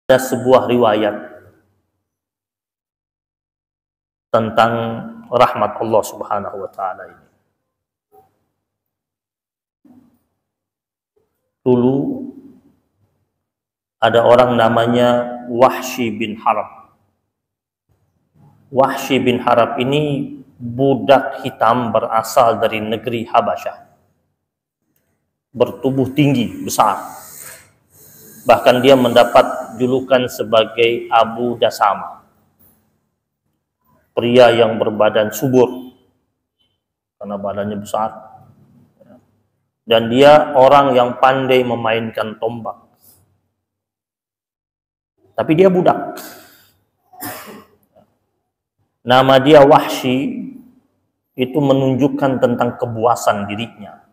Ada sebuah riwayat tentang rahmat Allah Subhanahu wa taala ini. Dulu ada orang namanya Wahsy bin Harb. Wahsy bin Harb ini budak hitam berasal dari negeri Habasyah. Bertubuh tinggi, besar. Bahkan dia mendapat julukan sebagai Abu Dasama, pria yang berbadan subur karena badannya besar, dan dia orang yang pandai memainkan tombak. Tapi dia budak. Nama dia Wahsy itu menunjukkan tentang kebuasan dirinya.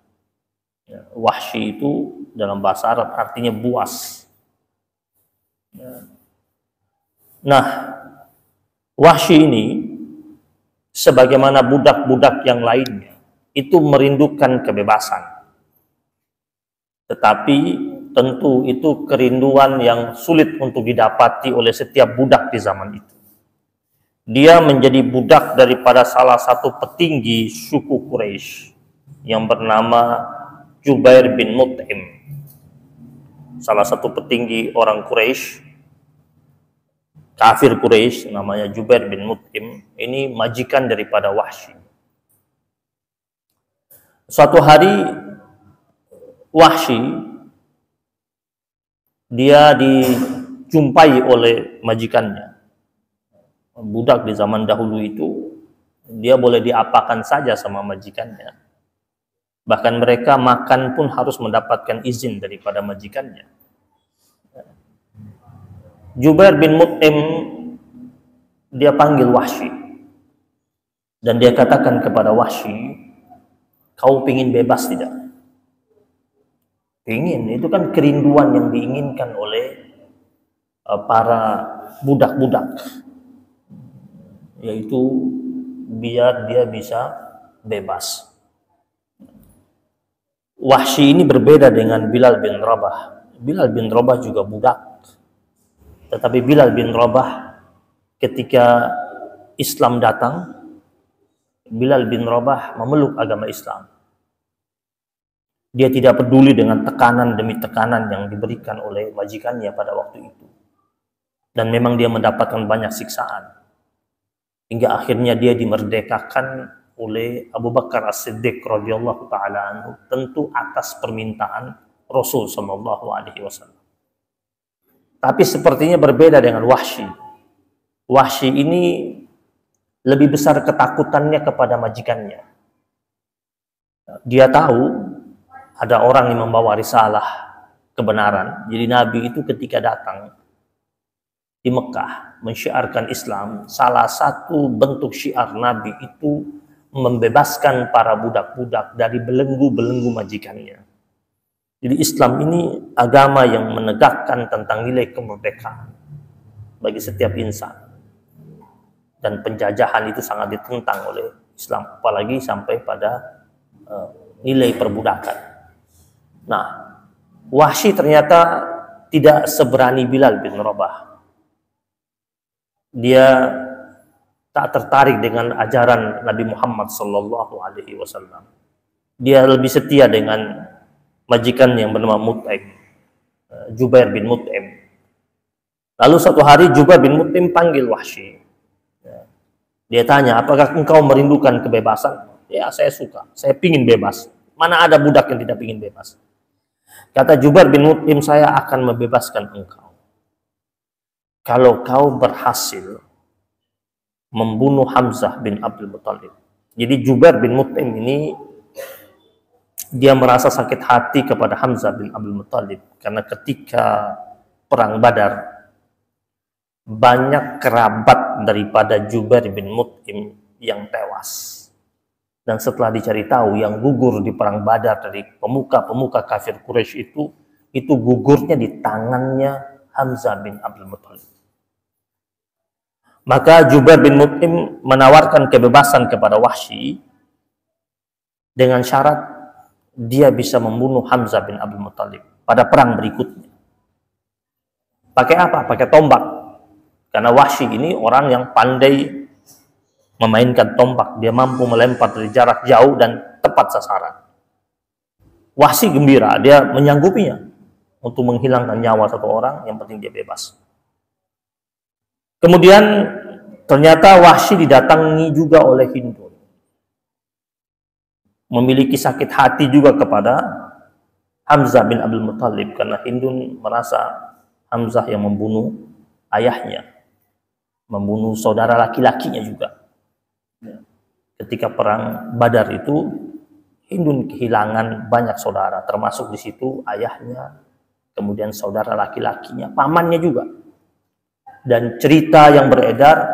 Wahsy itu dalam bahasa Arab artinya buas. Nah, Wahsy ini sebagaimana budak-budak yang lainnya itu merindukan kebebasan. Tetapi tentu itu kerinduan yang sulit untuk didapati oleh setiap budak di zaman itu. Dia menjadi budak daripada salah satu petinggi suku Quraisy yang bernama Jubair bin Mut'im. Salah satu petinggi orang Quraisy, kafir Quraisy, namanya Jubair bin Mut'im. Ini majikan daripada Wahsy. Suatu hari Wahsy dia dijumpai oleh majikannya. Budak di zaman dahulu itu dia boleh diapakan saja sama majikannya. Bahkan mereka makan pun harus mendapatkan izin daripada majikannya. Jubair bin Mut'im dia panggil Wahsy dan dia katakan kepada Wahsy, kau pingin bebas tidak? Pingin, itu kan kerinduan yang diinginkan oleh para budak-budak, yaitu biar dia bisa bebas. Wahsy ini berbeda dengan Bilal bin Rabah. Bilal bin Rabah juga budak. Tetapi Bilal bin Rabah ketika Islam datang, Bilal bin Rabah memeluk agama Islam. Dia tidak peduli dengan tekanan demi tekanan yang diberikan oleh majikannya pada waktu itu. Dan memang dia mendapatkan banyak siksaan. Hingga akhirnya dia dimerdekakan oleh Abu Bakar As-Siddiq radhiyallahu taala anhu, tentu atas permintaan Rasul sallallahu alaihi wasallam. Tapi sepertinya berbeda dengan Wahsy. Wahsy ini lebih besar ketakutannya kepada majikannya. Dia tahu ada orang yang membawa risalah kebenaran. Jadi Nabi itu ketika datang di Mekah mensyiarkan Islam, salah satu bentuk syiar Nabi itu membebaskan para budak-budak dari belenggu-belenggu majikannya. Jadi Islam ini agama yang menegakkan tentang nilai kemerdekaan bagi setiap insan. Dan penjajahan itu sangat ditentang oleh Islam, apalagi sampai pada nilai perbudakan. Nah, Wahsy ternyata tidak seberani Bilal bin Rabah. Dia tak tertarik dengan ajaran Nabi Muhammad sallallahu alaihi wasallam. Dia lebih setia dengan majikan yang bernama Mut'im, Jubair bin Mut'im. Lalu suatu hari Jubair bin Mut'im panggil Wahsy. Dia tanya, apakah engkau merindukan kebebasan? Ya, saya suka, saya pingin bebas. Mana ada budak yang tidak pingin bebas? Kata Jubair bin Mut'im, saya akan membebaskan engkau kalau kau berhasil membunuh Hamzah bin Abdul Muttalib. Jadi Jubair bin Mut'im ini dia merasa sakit hati kepada Hamzah bin Abdul Muttalib karena ketika perang Badar banyak kerabat daripada Jubair bin Mut'im yang tewas. Dan setelah dicari tahu, yang gugur di perang Badar dari pemuka-pemuka kafir Quraisy itu gugurnya di tangannya Hamzah bin Abdul Muttalib. Maka Jubair bin Mut'im menawarkan kebebasan kepada Wahsy dengan syarat dia bisa membunuh Hamzah bin Abdul Muttalib pada perang berikutnya. Pakai apa? Pakai tombak. Karena Wahsy ini orang yang pandai memainkan tombak. Dia mampu melempar dari jarak jauh dan tepat sasaran. Wahsy gembira, dia menyanggupinya untuk menghilangkan nyawa satu orang, yang penting dia bebas. Kemudian ternyata Wahsy didatangi juga oleh Hindun. Memiliki sakit hati juga kepada Hamzah bin Abdul Muthalib, karena Hindun merasa Hamzah yang membunuh ayahnya, membunuh saudara laki-lakinya juga. Ketika perang Badar itu, Hindun kehilangan banyak saudara, termasuk di situ ayahnya, kemudian saudara laki-lakinya, pamannya juga. Dan cerita yang beredar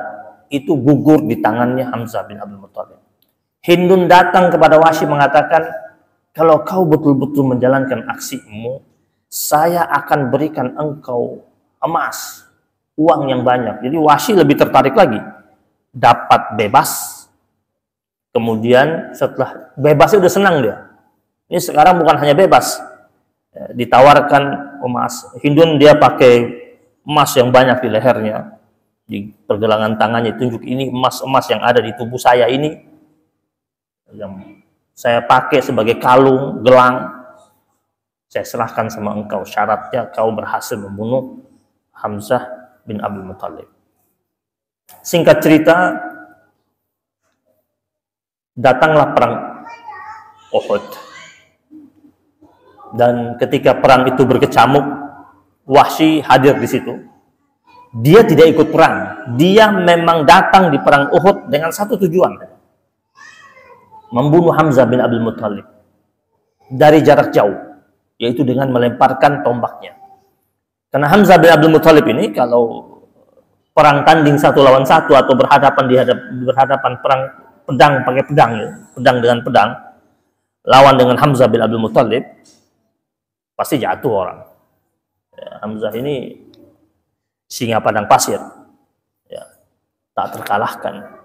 itu gugur di tangannya Hamzah bin Abdul Muthalib. Hindun datang kepada Wahsy mengatakan, kalau kau betul-betul menjalankan aksimu, saya akan berikan engkau emas, uang yang banyak. Jadi Wahsy lebih tertarik lagi, dapat bebas. Kemudian setelah bebasnya udah senang dia. Ini sekarang bukan hanya bebas, ditawarkan emas. Hindun dia pakai emas yang banyak di lehernya, di pergelangan tangannya tunjuk, ini emas-emas yang ada di tubuh saya ini, yang saya pakai sebagai kalung, gelang, saya serahkan sama engkau. Syaratnya kau berhasil membunuh Hamzah bin Abdul Muthalib. Singkat cerita, datanglah perang Uhud. Dan ketika perang itu berkecamuk, Wahsy hadir di situ. Dia tidak ikut perang. Dia memang datang di perang Uhud dengan satu tujuan, membunuh Hamzah bin Abdul Muthalib dari jarak jauh, yaitu dengan melemparkan tombaknya. Karena Hamzah bin Abdul Muthalib ini kalau perang tanding 1 lawan 1 atau berhadapan perang pedang pakai pedang, ya, pedang dengan pedang, lawan dengan Hamzah bin Abdul Muthalib, pasti jatuh orang. Ya, Hamzah ini singa padang pasir, ya, tak terkalahkan.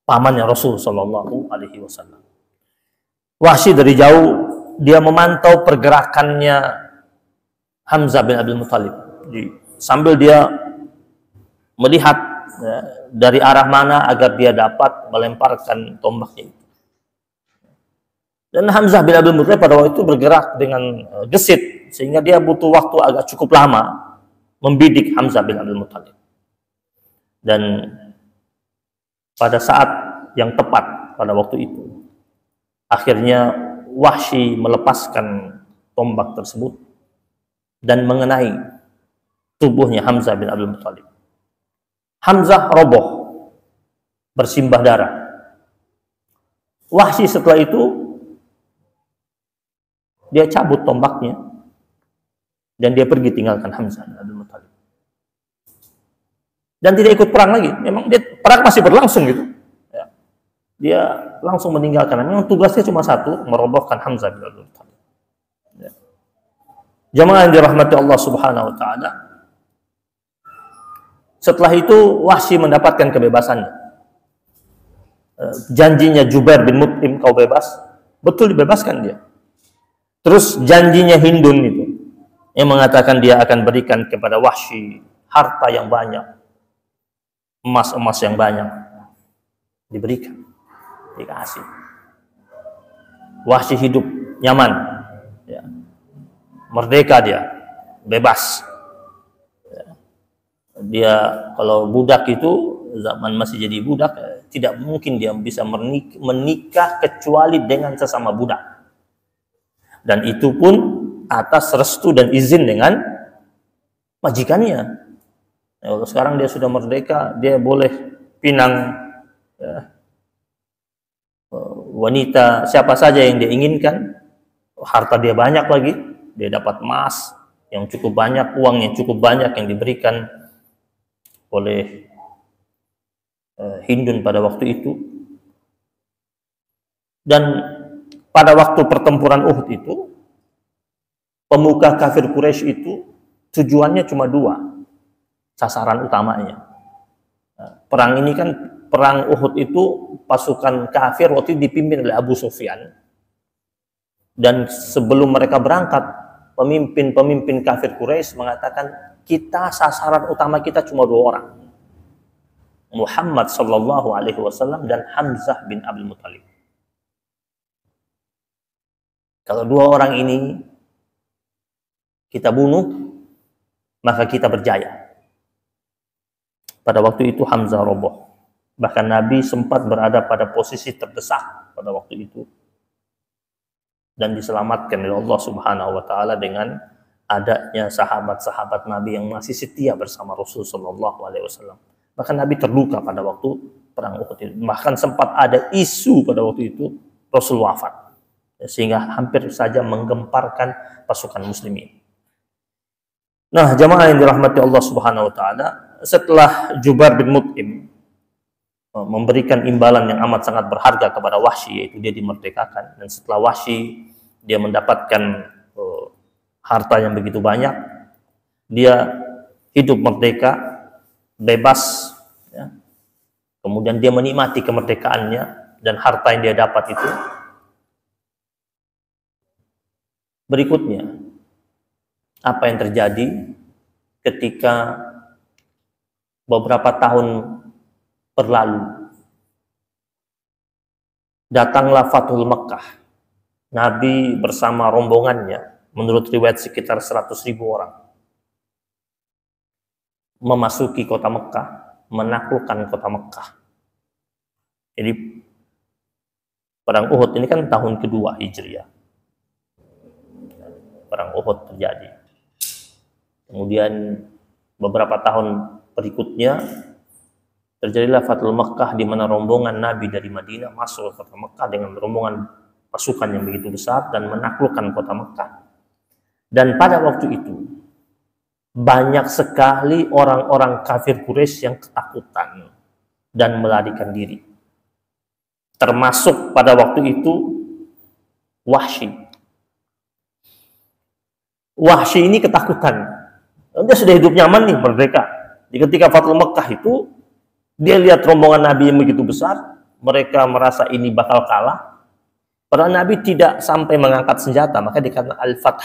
Pamannya Rasul Shallallahu Alaihi Wasallam. Wahsy dari jauh dia memantau pergerakannya Hamzah bin Abdul Muthalib. Sambil dia melihat, ya, dari arah mana agar dia dapat melemparkan tombaknya itu. Dan Hamzah bin Abdul Muthalib pada waktu itu bergerak dengan gesit, sehingga dia butuh waktu agak cukup lama membidik Hamzah bin Abdul Muthalib. Dan pada saat yang tepat pada waktu itu, akhirnya Wahsy melepaskan tombak tersebut dan mengenai tubuhnya Hamzah bin Abdul Muthalib. Hamzah roboh, bersimbah darah. Wahsy setelah itu dia cabut tombaknya dan dia pergi tinggalkan Hamzah bin Abdul Muthalib. Dan tidak ikut perang lagi. Memang dia perang masih berlangsung gitu. Ya. Dia langsung meninggalkan. Memang tugasnya cuma satu, merobohkan Hamzah bin Abdul Muthalib. Ya. Jamaah yang dirahmati Allah Subhanahu Wa Taala. Setelah itu Wahsy mendapatkan kebebasannya. Janjinya Jubair bin Mut'im, kau bebas, betul dibebaskan dia. Terus janjinya Hindun itu, yang mengatakan dia akan berikan kepada Wahsy harta yang banyak, emas-emas yang banyak, diberikan, dikasih. Wahsy hidup nyaman, ya. Merdeka dia, bebas. Ya. Dia kalau budak itu, zaman masih jadi budak, tidak mungkin dia bisa menikah kecuali dengan sesama budak. Dan itu pun atas restu dan izin dengan majikannya. Ya, kalau sekarang dia sudah merdeka, dia boleh pinang, ya, wanita siapa saja yang dia inginkan. Harta dia banyak lagi, dia dapat emas yang cukup banyak, uang yang cukup banyak yang diberikan oleh Hindun pada waktu itu. Dan pada waktu pertempuran Uhud itu, pemuka kafir Quraisy itu tujuannya cuma dua, sasaran utamanya. Perang ini kan, perang Uhud itu pasukan kafir waktu itu dipimpin oleh Abu Sufyan. Dan sebelum mereka berangkat, pemimpin-pemimpin kafir Quraisy mengatakan, kita sasaran utama kita cuma dua orang. Muhammad sallallahu alaihi wasallam dan Hamzah bin Abdul Muthalib. Kalau dua orang ini kita bunuh, maka kita berjaya. Pada waktu itu Hamzah roboh. Bahkan Nabi sempat berada pada posisi terdesak pada waktu itu. Dan diselamatkan oleh Allah Subhanahu wa taala dengan adanya sahabat-sahabat Nabi yang masih setia bersama Rasul sallallahu alaihi wasallam. Bahkan Nabi terluka pada waktu perang Uhud itu. Bahkan sempat ada isu pada waktu itu Rasul wafat. Sehingga hampir saja menggemparkan pasukan muslimin. Nah, jamaah yang dirahmati Allah Subhanahu wa taala, setelah Jubair bin Mut'im memberikan imbalan yang amat sangat berharga kepada Wahsy, yaitu dia dimerdekakan, dan setelah Wahsy dia mendapatkan harta yang begitu banyak, dia hidup merdeka, bebas, ya. Kemudian dia menikmati kemerdekaannya dan harta yang dia dapat itu. Berikutnya, apa yang terjadi ketika beberapa tahun berlalu? Datanglah Fathul Mekkah. Nabi bersama rombongannya, menurut riwayat sekitar 100.000 orang, memasuki kota Mekkah, menaklukkan kota Mekkah. Jadi perang Uhud ini kan tahun kedua Hijriah. Perang Uhud terjadi. Kemudian beberapa tahun berikutnya terjadilah Fathul Mekkah, di mana rombongan Nabi dari Madinah masuk ke kota Mekkah dengan rombongan pasukan yang begitu besar dan menaklukkan kota Mekkah. Dan pada waktu itu banyak sekali orang-orang kafir Quraisy yang ketakutan dan melarikan diri. Termasuk pada waktu itu Wahsy. Wahsy ini ketakutan. Dia sudah hidup nyaman nih, merdeka. Di ketika Fathul Mekkah itu, dia lihat rombongan Nabi yang begitu besar, mereka merasa ini bakal kalah. Padahal Nabi tidak sampai mengangkat senjata, maka dikatakan Al-Fath,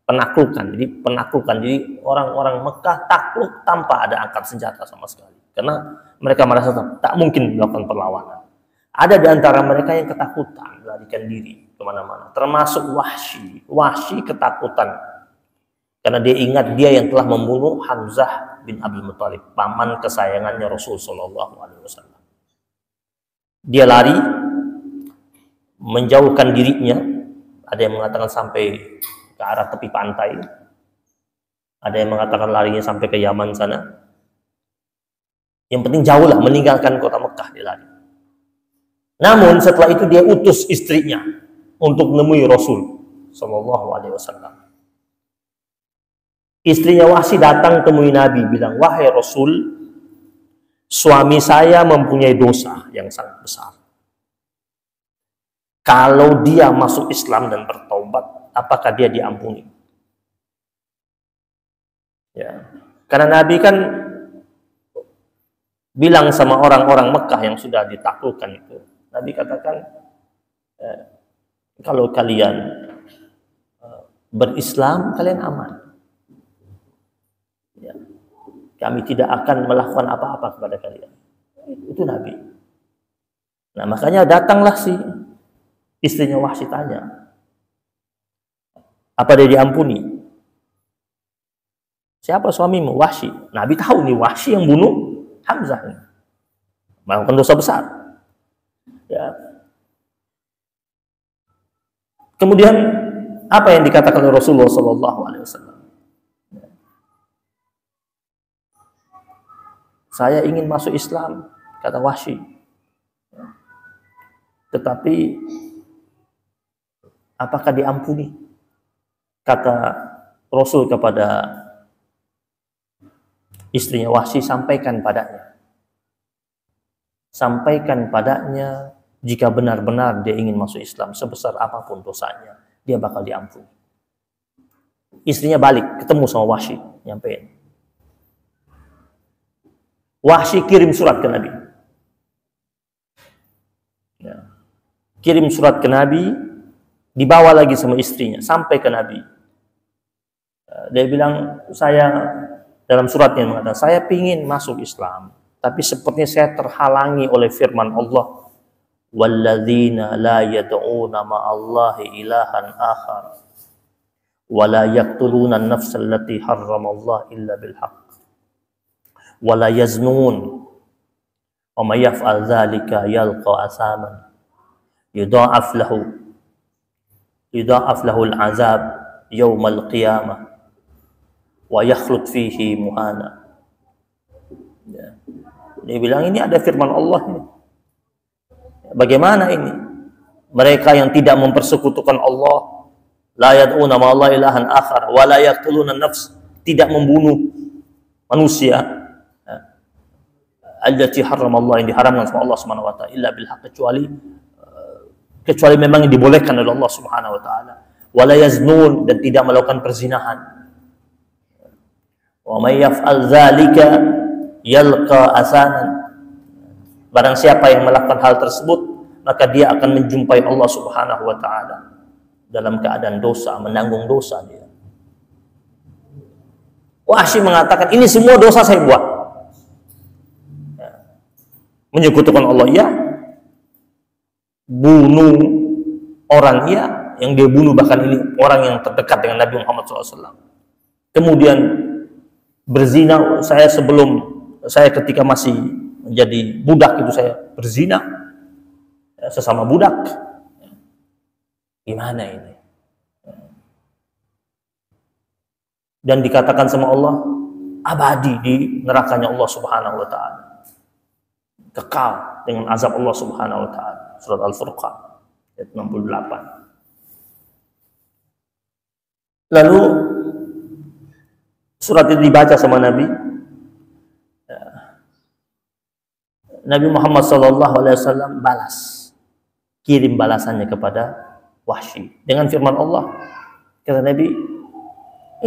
penaklukan. Jadi penaklukan. Jadi orang-orang Mekkah takluk tanpa ada angkat senjata sama sekali. Karena mereka merasa tak mungkin melakukan perlawanan. Ada di antara mereka yang ketakutan, melarikan diri kemana-mana. Termasuk Wahsy. Wahsy ketakutan. Karena dia ingat dia yang telah membunuh Hamzah bin Abdul Muthalib, paman kesayangannya Rasul sallallahu alaihi wasallam. Dia lari, menjauhkan dirinya. Ada yang mengatakan sampai ke arah tepi pantai. Ada yang mengatakan larinya sampai ke Yaman sana. Yang penting jauh lah, meninggalkan kota Mekkah dia lari. Namun setelah itu dia utus istrinya untuk menemui Rasul sallallahu alaihi wasallam. Istrinya Wahsy datang temui Nabi, bilang, "Wahai Rasul, suami saya mempunyai dosa yang sangat besar. Kalau dia masuk Islam dan bertaubat, apakah dia diampuni?" Ya. Karena Nabi kan bilang sama orang-orang Mekkah yang sudah ditaklukkan itu, Nabi katakan, kalau kalian berislam, kalian aman. Ya. Kami tidak akan melakukan apa-apa kepada kalian. Itu Nabi. Nah, makanya datanglah si istrinya Wahsy tanya, apa dia diampuni? Siapa suamimu? Wahsy. Nabi tahu nih Wahsy yang bunuh Hamzah, melakukan dosa besar. Ya. Kemudian apa yang dikatakan oleh Rasulullah SAW? Saya ingin masuk Islam, kata Wahsy. Tetapi apakah diampuni? Kata Rasul kepada istrinya Wahsy, sampaikan padanya. Sampaikan padanya, jika benar-benar dia ingin masuk Islam, sebesar apapun dosanya, dia bakal diampuni. Istrinya balik, ketemu sama Wahsy, nyampein. Wahsy kirim surat ke Nabi. Ya. Kirim surat ke Nabi, dibawa lagi sama istrinya, sampai ke Nabi. Dia bilang, saya dalam suratnya mengatakan, saya ingin masuk Islam, tapi sepertinya saya terhalangi oleh firman Allah, walladzina la yad'una ma'allahi ilahan akhar wa la yaqtuluna an-nafsa allati harramallahu illa bil haqq wa la yaznun wa may yaf'al dzalika yalqa asaman yudha'af lahu al-'azab yaumal qiyamah wa yakhlud fihi muhana. Ya. Dia bilang ini ada firman Allah ini. Bagaimana ini? Mereka yang tidak mempersekutukan Allah, la yad'una ma'allahi ilahan akhar wa la yaqtuluna an-nafs, tidak membunuh manusia allati harramallahu, yang diharamkan sama Allah Subhanahu wa taala, illa bil haqq, kecuali memang yang dibolehkan oleh Allah Subhanahu wa taala, wa la yaznun, dan tidak melakukan perzinahan. Wa may yaf'al dzalika yalqa asaman, barang siapa yang melakukan hal tersebut maka dia akan menjumpai Allah Subhanahu wa taala dalam keadaan dosa, menanggung dosa dia. Wahsy mengatakan, ini semua dosa saya buat. Menyekutukan Allah ya, bunuh orang ya, yang dia bunuh bahkan ini orang yang terdekat dengan Nabi Muhammad SAW. Kemudian berzina, saya ketika masih menjadi budak itu saya berzina sesama budak. Gimana ini? Dan dikatakan sama Allah abadi di nerakanya Allah Subhanahu wa taala, kekal dengan azab Allah Subhanahu wa taala. Surat Al-Furqan ayat 68. Lalu surat itu dibaca sama Nabi. Nabi Muhammad SAW kirim balasannya kepada Wahsy dengan firman Allah. Kata Nabi,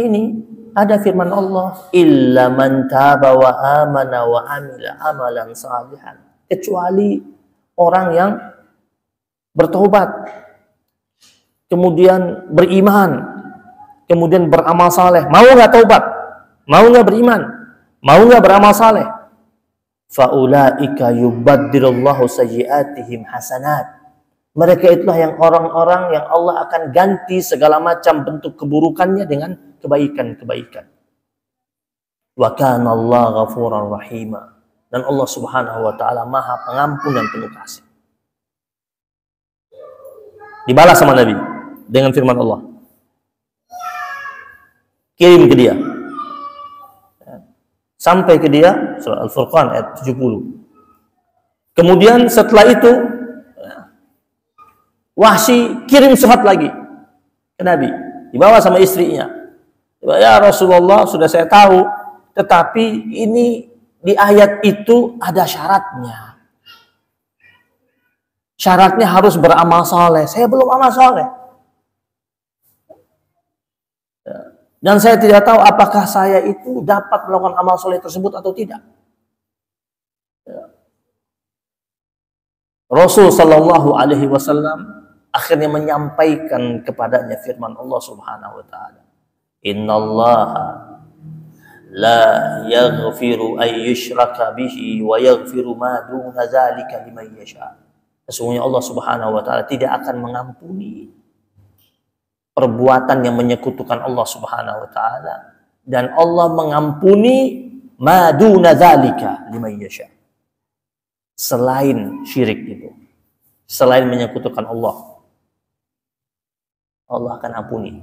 ini ada firman Allah, illa man taba wa amana wa amila amalan salihan, kecuali orang yang bertobat, kemudian beriman, kemudian beramal saleh. Mau nggak taubat? Mau nggak beriman? Mau nggak beramal saleh? Faulaika yubaddilullahu sayyi'atihim hasanat. Mereka itulah yang orang-orang yang Allah akan ganti segala macam bentuk keburukannya dengan kebaikan-kebaikan. Wa kana Allah ghafuran rahima. Dan Allah Subhanahu wa taala Maha Pengampun dan Penuh Kasih. Dibalas sama Nabi dengan firman Allah. Kirim ke dia. Sampai ke dia, surah Al-Furqan ayat 70. Kemudian setelah itu Wahsy kirim surat lagi ke Nabi, dibawa sama istrinya. Ya Rasulullah, sudah saya tahu, tetapi ini di ayat itu ada syaratnya. Syaratnya harus beramal saleh. Saya belum amal saleh. Dan saya tidak tahu apakah saya itu dapat melakukan amal soleh tersebut atau tidak. Rasul Shallallahu Alaihi Wasallam akhirnya menyampaikan kepadanya firman Allah Subhanahu Wa Taala, Innallaha la yaghfiru ay yushraka bihi wa yaghfiru ma duna dzalika liman yasha. Sesungguhnya Allah Subhanahu Wa Taala tidak akan mengampuni perbuatan yang menyekutukan Allah Subhanahu wa taala, dan Allah mengampuni maduna dzalika liman yasha. Selain syirik itu, selain menyekutukan Allah, Allah akan ampuni.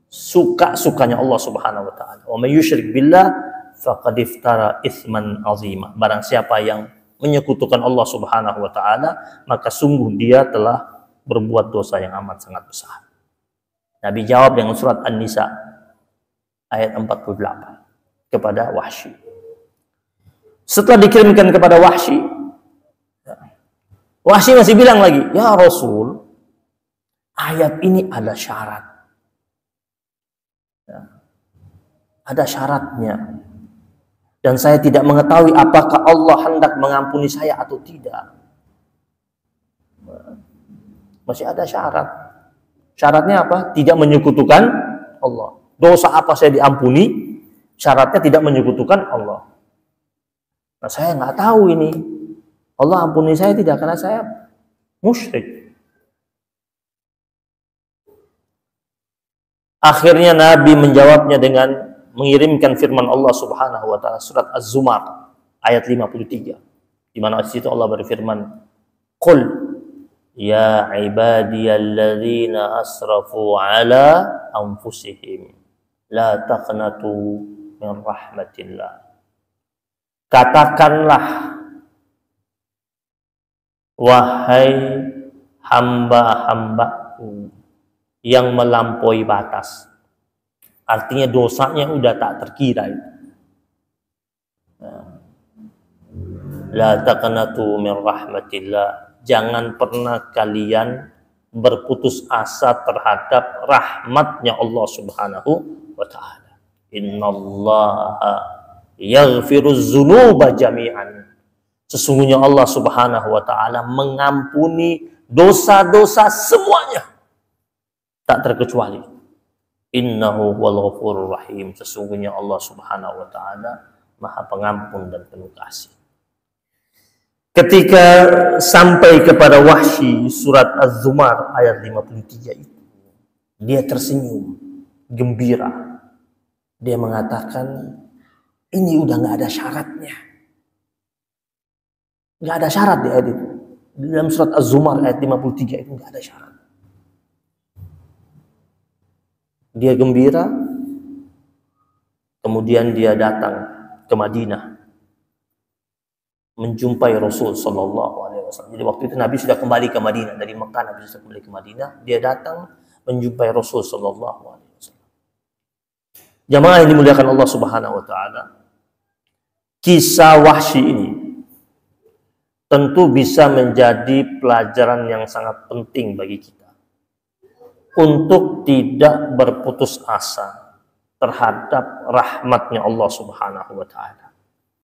Suka-sukanya Allah Subhanahu wa taala. Wa may yusyrik billah faqad iftara itsman azima. Barang siapa yang menyekutukan Allah Subhanahu wa taala, maka sungguh dia telah berbuat dosa yang amat sangat besar. Nabi jawab dengan surat An-Nisa ayat 48 kepada Wahsy. Setelah dikirimkan kepada Wahsy, Wahsy masih bilang lagi, ya Rasul, ayat ini ada syarat. Ada syaratnya. Dan saya tidak mengetahui apakah Allah hendak mengampuni saya atau tidak. Masih ada syarat. Syaratnya apa? Tidak menyekutukan Allah. Dosa apa saya diampuni? Syaratnya tidak menyekutukan Allah. Nah, saya nggak tahu ini. Allah ampuni saya tidak karena saya musyrik. Akhirnya Nabi menjawabnya dengan mengirimkan firman Allah Subhanahu wa taala surat Az-Zumar ayat 53. Di mana di situ Allah berfirman, "Qul ya ibadiyalladzina asrafu ala anfusihim la taqnatu min rahmatillah." Katakanlah, wahai hamba-hambaku yang melampaui batas. Artinya dosanya udah tak terkira itu. La taqnatu min rahmatillah. Jangan pernah kalian berputus asa terhadap rahmatnya Allah Subhanahu wa ta'ala. Innallaha yaghfiruz dzunuba jami'an. Sesungguhnya Allah Subhanahu wa taala mengampuni dosa-dosa semuanya, tak terkecuali. Innahu wal ghafurur rahim. Sesungguhnya Allah Subhanahu wa taala Maha Pengampun dan penuh kasih. Ketika sampai kepada Wahsy surat Az-Zumar ayat 53 itu, dia tersenyum, gembira. Dia mengatakan, ini udah nggak ada syaratnya. Nggak ada syarat di ayat itu. Di dalam surat Az-Zumar ayat 53 itu nggak ada syarat. Dia gembira, kemudian dia datang ke Madinah menjumpai Rasul Sallallahu Alaihi Wasallam. Jadi waktu itu Nabi sudah kembali ke Madinah, dari Mekah Nabi sudah kembali ke Madinah. Dia datang menjumpai Rasul Sallallahu Alaihi Wasallam. Jamaah yang dimuliakan Allah Subhanahu Wa Taala, kisah Wahsy ini tentu bisa menjadi pelajaran yang sangat penting bagi kita untuk tidak berputus asa terhadap rahmatnya Allah Subhanahu wa taala.